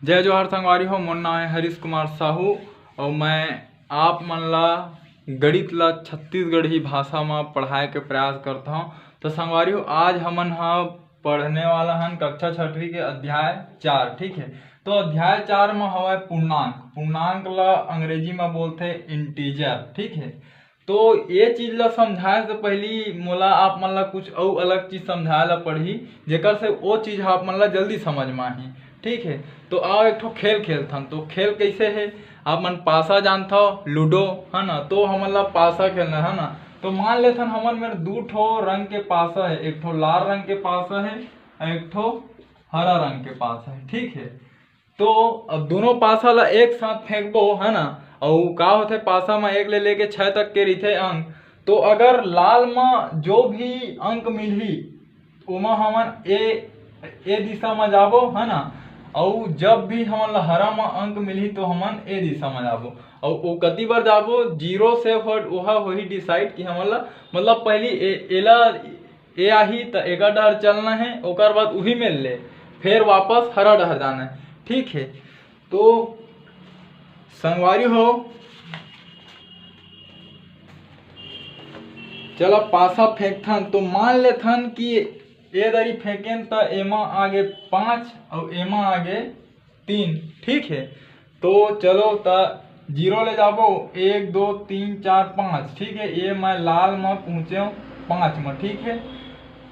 जय जोहार संगवारी हो। मोर नाम है हरीश कुमार साहू और मैं आप मन ला गणित ला छत्तीसगढ़ी भाषा में पढ़ाए के प्रयास करता हूँ। तो संगवारी हो, आज हमन पढ़ने वाला हन कक्षा 6वीं के अध्याय 4। ठीक है, तो अध्याय 4 में हवा पूर्णांक। पूर्णांक ला अंग्रेजी में बोलते इंटीजर। ठीक है, तो ये चीज ला समझाए से पहली मोला आप मन ला कुछ और अलग चीज समझाए ला पड़ही, जेकर से वो चीज आप मन ला जल्दी समझ में आही। ठीक है, तो आओ एक ठो खेल खेलथन। तो खेल कैसे है, आप मन पासा जानता हो, लूडो है ना। तो हमन ला पासा खेलना है ना। तो मान लेथन हमन में दो ठो रंग के पासा है, एक ठो लाल रंग के पासा है और एक ठो हरा रंग के पासा है। ठीक है, तो अब दोनों पासा ला एक साथ फेंकबो है ना। और का होते पासा में 1 ले लेके 6 तक के रहिथे अंक। तो अगर लाल में जो भी अंक मिलही ओमा हमन ए दिशा में जाबो है ना। और जब भी हमन ला हरा में अंक मिलही तो हमन ए दिशा में जाबो। और वो कति बार जाबो, 0 से ओहा वही डिसाइड कि हमन ला मतलब पहली एला ए आही तो एका डहर चलना है, ओकर बाद उही में ले फिर वापस हरा डहर जाना है। ठीक है, तो संगवारी हो चलो पासा फेंकथन। तो मान लेथन कि ए दरी फेंकेन तो एमा आगे 5 और एमा आगे 3। ठीक है, तो चलो तो 0 ले जाबो, 1 2 3 4 5। ठीक है, ये मैं लाल में पहुँचे 5 में। ठीक है,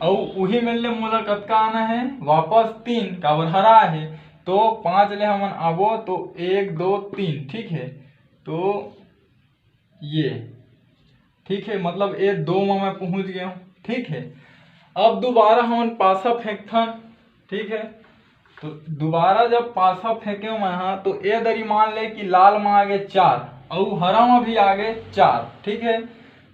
और वही मिलने मोला कतका आना है वापस 3 काबर हरा है। तो 5 ले हमन आबो तो 1 2 3। ठीक है, तो ये ठीक है, मतलब ये 2 में मैं पहुंच गया हूँ। ठीक है, अब दोबारा हमन पासा फेंकथन। ठीक है, तो दोबारा जब पासा फेंके मैं तो ये दरी मान ले कि लाल में आगे 4 और हरा में भी आगे 4। ठीक है,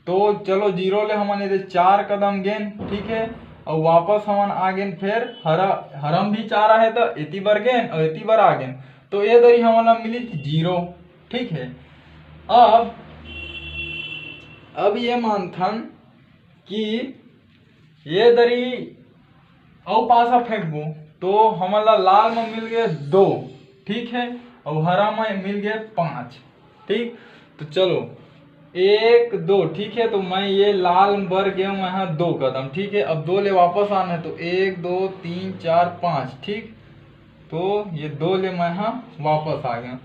तो चलो 0 ले हमन ये 4 कदम गेन। ठीक है, और वापस हमन आ गेन फिर हरा में भी 4 है तो इति बार गेन और इति बार आ गेन। तो ये दरी हमन मिली 0। ठीक है, अब ये मानथन कि ये दरी और पासा फेंकबो तो हमन ला लाल में मिल गए 2। ठीक है, और हरा में मिल गए 5। ठीक, तो चलो 1 2। ठीक है, तो मैं ये लाल बर गया हूँ यहाँ 2 कदम। ठीक है, अब 2 ले वापस आना है तो 1 2 3 4 5। ठीक, तो ये 2 ले मैं यहाँ वापस आ गया।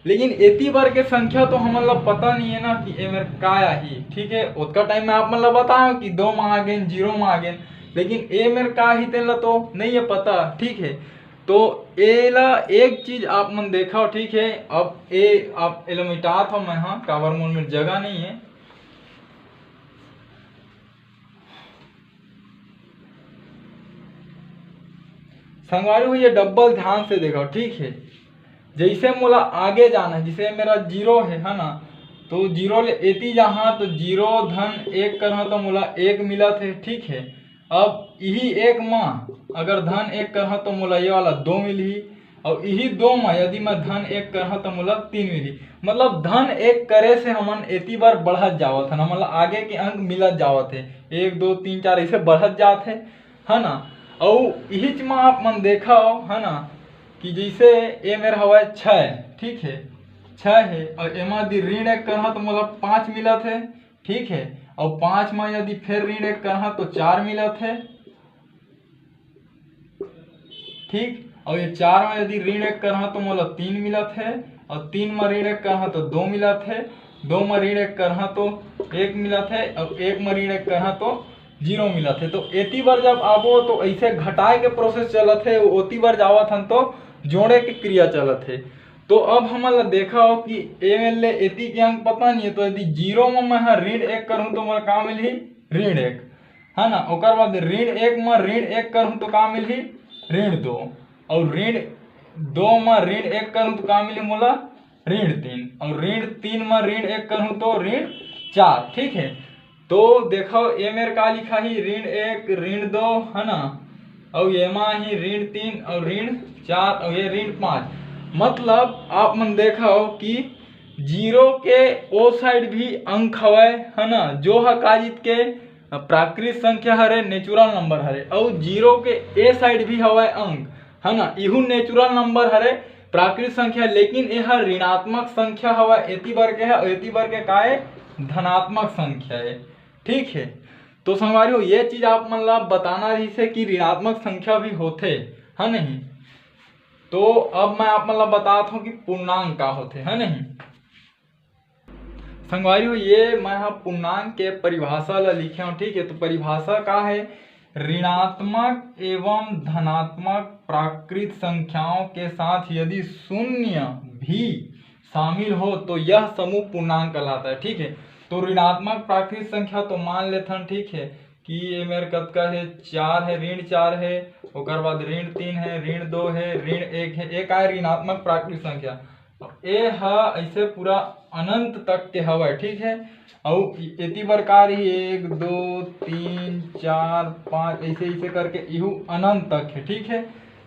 लेकिन इतनी बार के संख्या तो हमन ला पता नहीं है ना कि ए मेरे का आही। ठीक है, उतना टाइम में आप मन ला बताओ कि 2 में आ गए 0 में आ गए, लेकिन ए मेरे का ही तेन ला तो नहीं है पता। ठीक है, तो ए ला एक चीज आप मन देखा। ठीक है, अब ए आप एला मिटात हो मैं हाँ काबर मोर में जगह नहीं है। संगवारी हो ये डब्बल ध्यान से देखो। ठीक है, जैसे मोला आगे जाना है, जैसे मेरा 0 है ना। तो 0 ले एती जहाँ तो 0 धन 1 करहा तो मोला 1 मिला थे। ठीक है, अब यही 1 में अगर धन 1 करहा तो मोला ये वाला 2 मिली। और यही 2 में यदि मैं धन 1 करहा तो मोला 3 मिली। मतलब धन 1 करे से हमन एती बार बढ़त जावत है ना, मतलब आगे के अंक मिलत जावत है। 1 2 3 4 ऐसे बढ़त जात है ना। और यही में आप मन देखा है ना कि जैसे ये मेरा हवा 6। ठीक है, 6 है और एमा यदि ऋण 1 करहा तो मोला 5 मिला थे। ठीक है, और 5 में यदि फिर ऋण 1 करहा तो 4 मिला थे। ठीक, और ये 4 में यदि ऋण 1 करहा तो मोला 3 मिला थे। और 3 में ऋण 1 करहा तो 2 मिला थे। 2 में ऋण 1 करहा तो 1 मिला थे। और 1 में ऋण 1 करहा तो 0 मिला थे। तो एती बार जब आबो तो ऐसे घटाए के प्रोसेस चलत है, ओती बार जावत हन तो जोड़े के क्रिया चलत है। तो अब हमन देखा हो कि ए ले एती के अंक पता नहीं है। तो यदि 0 में मैं ऋण 1 करूँ तो मोला का मिलही ऋण 1 है ना। ओकर बाद ऋण 1 में ऋण 1 करूँ तो का मिलही ऋण 2। और ऋण 2 में ऋण 1 करूँ तो का मिली मोला ऋण 3। और ऋण 3 में ऋण 1 करूँ तो ऋण 4। ठीक है, तो देखो ये मेरे का लिखा ही ऋण 1 ऋण 2 है ना। और ये में ही ऋण 3 और ऋण 4 और ये ऋण 5। मतलब आप मन देखा हो कि 0 के ओ साइड भी अंक हवे है ना, जो हकाजित के प्राकृतिक संख्या हरे, नेचुरल नंबर हरे। और 0 के ए साइड भी हवे अंक है ना, इहू नेचुरल नंबर हरे। प्राकृत संख्या, लेकिन यह ऋणात्मक संख्या हवा एति बर के है और एति बर के का है धनात्मक संख्या है। ठीक है, तो संगवारियों ये चीज आप मन ला बताना रही से कि ऋणात्मक संख्या भी होते है नहीं। तो अब मैं आप मन ला बताता हूँ कि पूर्णांक का होते है नहीं। संगवारियों ये मैं पूर्णांक के परिभाषा ला लिखे हूँ। ठीक है, तो परिभाषा का है ऋणात्मक एवं धनात्मक प्राकृत संख्याओं के साथ यदि शून्य भी शामिल हो तो यह समूह पूर्णांक कहलाता है। ठीक है, तो ऋणात्मक प्राकृत संख्या तो मान लेथन। ठीक है कि ये मेरे कतका है 4 है, ऋण 4 है, ओकर बाद ऋण 3 है, ऋण 2 है, ऋण 1 है। एक है ऋणात्मक प्राकृत संख्या, ये ऐसे पूरा अनंत तक के हवा। ठीक है, और इति प्रकार ही 1 2 3 4 5 ऐसे ऐसे करके यू अनंत तक है। ठीक है,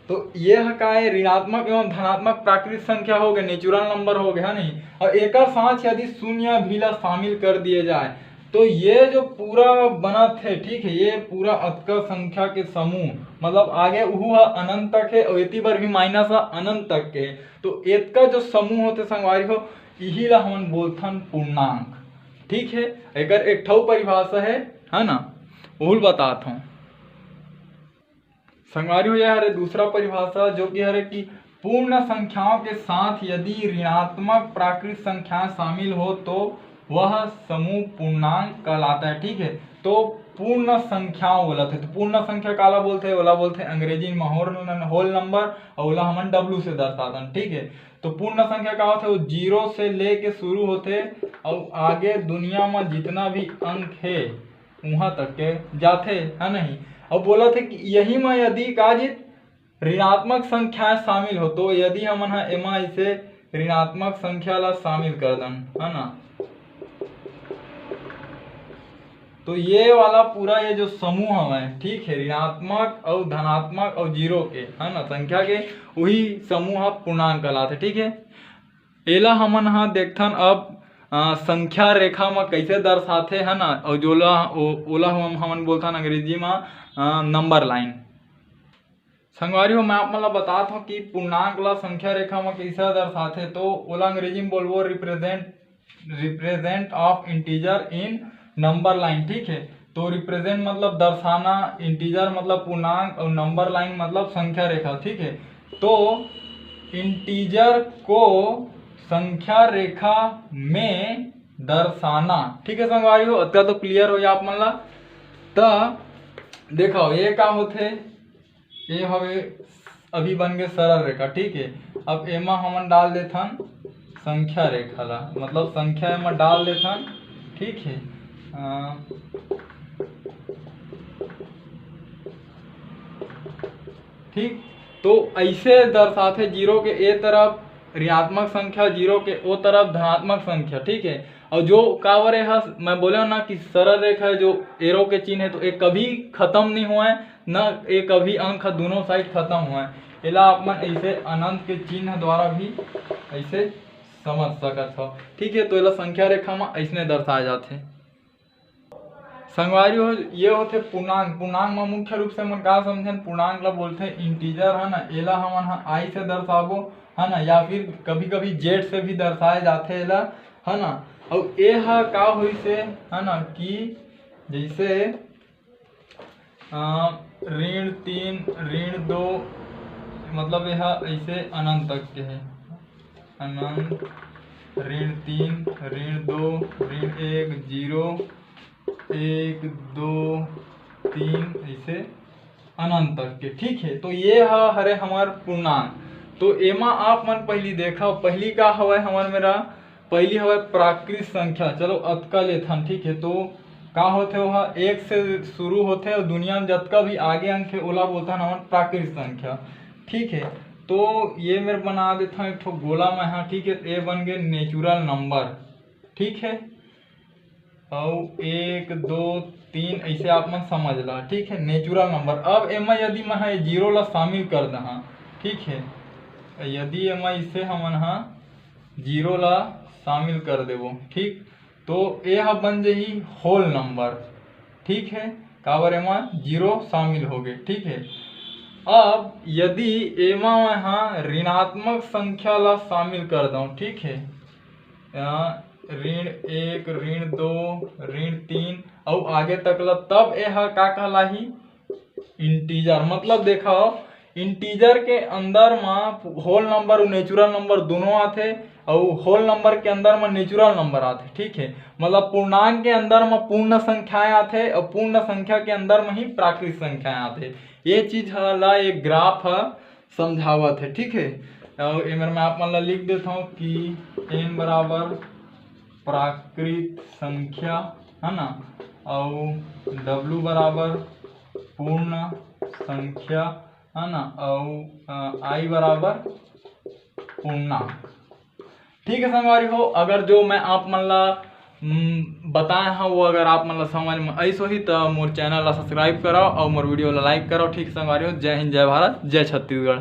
तो यह का है ऋणात्मक एवं धनात्मक प्राकृत संख्या हो गए, नेचुरल नंबर हो गया नहीं। और एक साथ यदि शून्य भी ला शामिल कर दिए जाए तो ये जो पूरा बनत है, ठीक है, ये पूरा अतका संख्या के समूह, मतलब आगे वह अनंत तक है और इति पर भी माइनस अनंत तक के, तो एक जो समूह होते संगवारी हो यही ला हम बोलथन पूर्णांक। ठीक है, अगर एक ठो परिभाषा है ना, वो बताता हूँ संगवारी हो। यह है दूसरा परिभाषा जो कि है कि पूर्ण संख्याओं के साथ यदि ऋणात्मक प्राकृत संख्या शामिल हो तो वह समूह पूर्णांक कहलाता है। ठीक है, तो पूर्ण संख्याओं बोला थे, तो पूर्ण संख्या काला बोलते हैं, ओला बोलते हैं अंग्रेजी में होल नंबर, और ओला हमन W से दर्शाते। ठीक है, तो पूर्ण संख्या का होता है वो 0 से लेके शुरू होते और आगे दुनिया में जितना भी अंक है वहां तक के जाते है नहीं। अब बोला थे कि यही में यदि काजित ऋणात्मक संख्या शामिल हो तो यदि हमन एमा इसे ऋणात्मक संख्या ला शामिल कर दन है ना, तो ये वाला पूरा ये जो समूह है, ठीक है, ऋणात्मक और धनात्मक और 0 के है ना संख्या के, वही समूह पूर्णांक कहलाते। ठीक है, एला हमन देखथन अब संख्या रेखा में कैसे दर्शाते है ना, और जोला ओला हमन बोलथन अंग्रेजी में नंबर लाइन। संगवारी हो मैं आप मतलब बताता हूँ कि पूर्णांक ला संख्या रेखा में कैसे दर्शाते, तो ओला अंग्रेजी में बोलबो represent of integer in number line. ठीक है, तो रिप्रेजेंट मतलब दर्शाना, इंटीजर मतलब पूर्णांक और नंबर लाइन मतलब संख्या रेखा। ठीक है, तो इंटीजर को संख्या रेखा में दर्शाना। ठीक है संगवारी हो, अत्या तो क्लियर हो आप मन ला। तो देखो ये का होते, ये हवे अभी बन गए सरल रेखा। ठीक है, अब एमा हमन डाल देथन संख्या रेखा ला, मतलब संख्या एमा डाल देथन। ठीक है, ठीक, तो ऐसे दर्शाते 0 के ए तरफ ऋणात्मक संख्या, 0 के ओ तरफ धनात्मक संख्या। ठीक है, और जो कावर है मैं बोला ना कि सरल रेखा है, जो एरो के चिन्ह है, तो एक कभी खत्म नहीं हुआ है न एक कभी अंक दोनों साइड खत्म हुआ है। एला आप मन ऐसे अनंत के चिन्ह द्वारा भी ऐसे समझ सकत हो। ठीक है, तो एला संख्या रेखा में ऐसने दर्शाए जाते। संगवारी हो ये होते पूर्णांक। पूर्णांक में मुख्य रूप से मन का समझन, पूर्णांक ला बोलते इंटीजर है ना, एला हमन आई से दर्शाबो है ना, या फिर कभी कभी जेड से भी दर्शाए जाते एला है ना। और ए का हुई से है ना कि जैसे ऋण 3 ऋण 2 मतलब यह ऐसे अनंत तक के है, अनंत ऋण 3 ऋण 2 ऋण 1 0 1 2 3 ऐसे अनंत तक के। ठीक है, तो ये हरे हमार पूर्णांक। तो एमा आप मन पहली देखा, पहली का हवा हमार मेरा पहली हवा प्राकृत संख्या। चलो अतका लेथन। ठीक है, तो का होते वह 1 से शुरू होते और दुनिया में जतका भी आगे अंक है ओला बोलता है हमार प्राकृत संख्या। ठीक है, तो ये मेरे बना देता हूँ एक ठो गोला में। हाँ ठीक है, ये बन गए नेचुरल नंबर। ठीक है, और 1 2 3 ऐसे आप मन समझ ला। ठीक है, नेचुरल नंबर। अब एमा यदि मैं 0 ला शामिल कर दहा, ठीक है, यदि एमा इसे हमन 0 ला शामिल कर देवो, ठीक, तो यह बन जाही होल नंबर। ठीक है, काबर एमा 0 शामिल हो गए। ठीक है, अब यदि एमा मैं हाँ ऋणात्मक संख्या ला शामिल कर दूं, ठीक है, ऋण 1 ऋण 2 ऋण 3 और आगे तक ला, तब यह का कहलाही इंटीजर। मतलब देखो इंटीजर के अंदर में होल नंबर और नेचुरल नंबर दोनों आते और होल नंबर के अंदर में नेचुरल नंबर आते, ठीक है। मतलब पूर्णांक के अंदर में पूर्ण संख्याएं आते और पूर्ण संख्या के अंदर में ही प्राकृत संख्याएं आते। ये चीज ला एक ग्राफ समझावत है, ठीक है। और मैं आप मतलब लिख देता हूँ कि n बराबर प्राकृत संख्या है ना, और w बराबर पूर्ण संख्या है ना, और i बराबर पूर्णांक। ठीक है संगवारी हो, अगर जो मैं आप मतलब बताए हैं वो अगर आप मतलब समझ में ऐसो ही तो मोर चैनल ला सब्सक्राइब करो और मोर वीडियो ला लाइक करो। ठीक संगवारी हो, जय हिंद, जय भारत, जय छत्तीसगढ़।